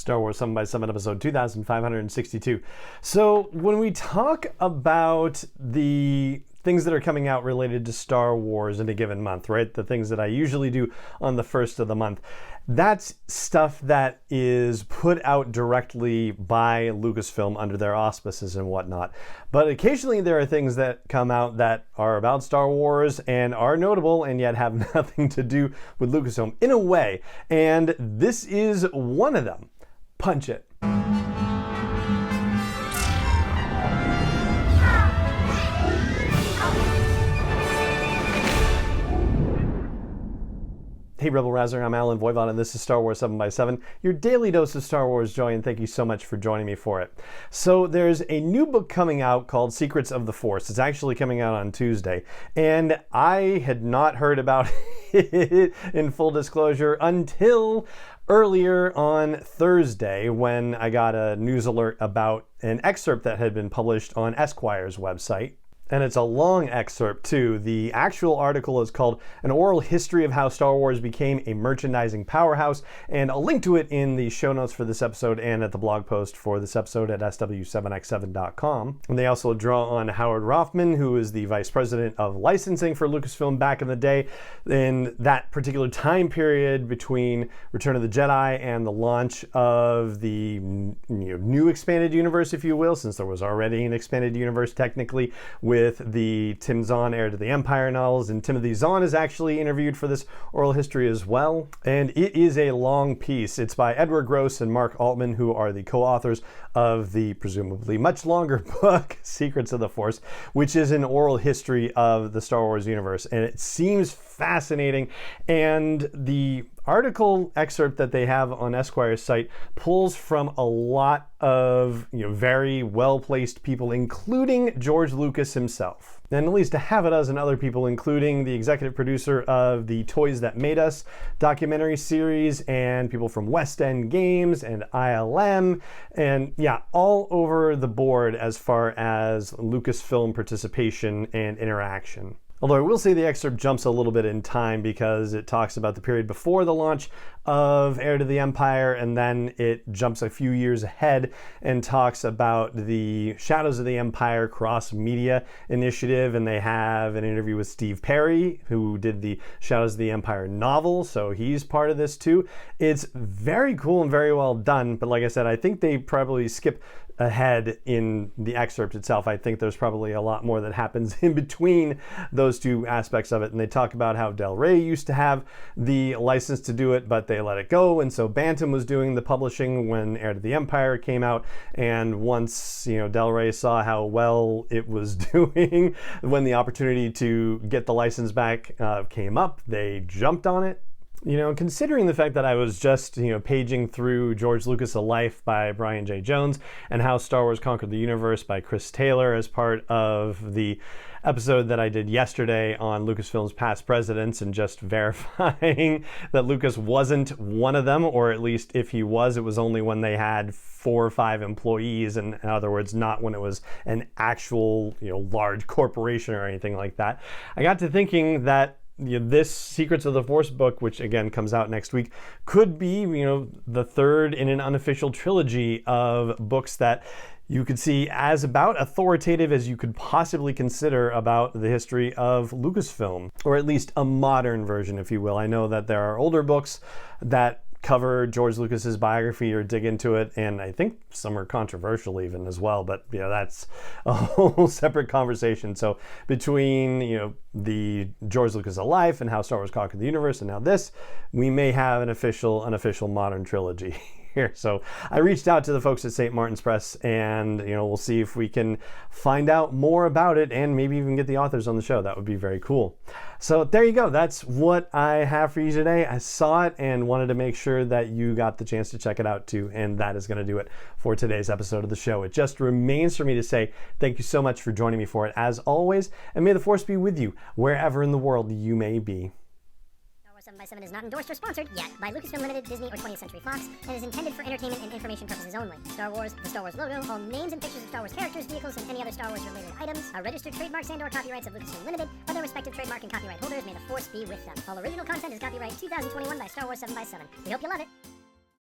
Star Wars 7 by 7 episode 2562. So when we talk about the things that are coming out related to Star Wars in a given month, right? The things that I usually do on the first of the month. That's stuff that is put out directly by Lucasfilm under their auspices and whatnot. But occasionally there are things that come out that are about Star Wars and are notable and yet have nothing to do with Lucasfilm in a way. And this is one of them. Punch it. Hey Rebel Rouser, I'm Alan Voivod and this is Star Wars 7 by 7, your daily dose of Star Wars joy, and thank you so much for joining me for it. So there's a new book coming out called Secrets of the Force. It's actually coming out on Tuesday, and I had not heard about it in full disclosure until earlier on Thursday when I got a news alert about an excerpt that had been published on Esquire's website. And it's a long excerpt too. The actual article is called An Oral History of How Star Wars Became a Merchandising Powerhouse, and I'll link to it in the show notes for this episode and at the blog post for this episode at sw7x7.com. And they also draw on Howard Rothman, who is the vice president of licensing for Lucasfilm back in the day, in that particular time period between Return of the Jedi and the launch of the new expanded universe, if you will, since there was already an expanded universe technically, with the Tim Zahn Heir to the Empire novels, and Timothy Zahn is actually interviewed for this oral history as well. And it is a long piece. It's by Edward Gross and Mark Altman, who are the co-authors of the presumably much longer book, Secrets of the Force, which is an oral history of the Star Wars universe. And it seems fascinating. And the article excerpt that they have on Esquire's site pulls from a lot of very well-placed people, including George Lucas himself, and at least a half a dozen other people, including the executive producer of the Toys That Made Us documentary series, and people from West End Games and ILM, and yeah, all over the board as far as Lucasfilm participation and interaction. Although I will say the excerpt jumps a little bit in time because it talks about the period before the launch of Heir to the Empire, and then it jumps a few years ahead and talks about the Shadows of the Empire cross-media initiative, and they have an interview with Steve Perry, who did the Shadows of the Empire novel, so he's part of this too. It's very cool and very well done, but like I said, I think they probably skip ahead in the excerpt itself. I think there's probably a lot more that happens in between those two aspects of it. And they talk about how Del Rey used to have the license to do it, but they let it go. And so Bantam was doing the publishing when Heir to the Empire came out. And once, Del Rey saw how well it was doing, when the opportunity to get the license back came up, they jumped on it. Considering the fact that I was just, paging through George Lucas: A Life by Brian J. Jones and How Star Wars Conquered the Universe by Chris Taylor as part of the episode that I did yesterday on Lucasfilm's past presidents, and just verifying that Lucas wasn't one of them, or at least if he was, it was only when they had 4 or 5 employees, and in other words, not when it was an actual, large corporation or anything like that. I got to thinking that this Secrets of the Force book, which again comes out next week, could be, the third in an unofficial trilogy of books that you could see as about authoritative as you could possibly consider about the history of Lucasfilm, or at least a modern version, if you will. I know that there are older books that cover George Lucas's biography or dig into it, and I think some are controversial even as well, but that's a whole separate conversation. So between the George Lucas Alive and How Star Wars Conquered the Universe, and now this, we may have an unofficial modern trilogy here. So I reached out to the folks at St. Martin's Press, and we'll see if we can find out more about it and maybe even get the authors on the show. That would be very cool. So there you go. That's what I have for you today. I saw it and wanted to make sure that you got the chance to check it out too. And that is going to do it for today's episode of the show. It just remains for me to say thank you so much for joining me for it, as always, and may the Force be with you wherever in the world you may be. 7 by 7 is not endorsed or sponsored yet by Lucasfilm Limited, Disney, or 20th Century Fox, and is intended for entertainment and information purposes only. Star Wars, the Star Wars logo, all names and pictures of Star Wars characters, vehicles, and any other Star Wars related items are registered trademarks and/or copyrights of Lucasfilm Limited, or their respective trademark and copyright holders. May the Force be with them. All original content is copyright 2021 by Star Wars 7 by 7. We hope you love it.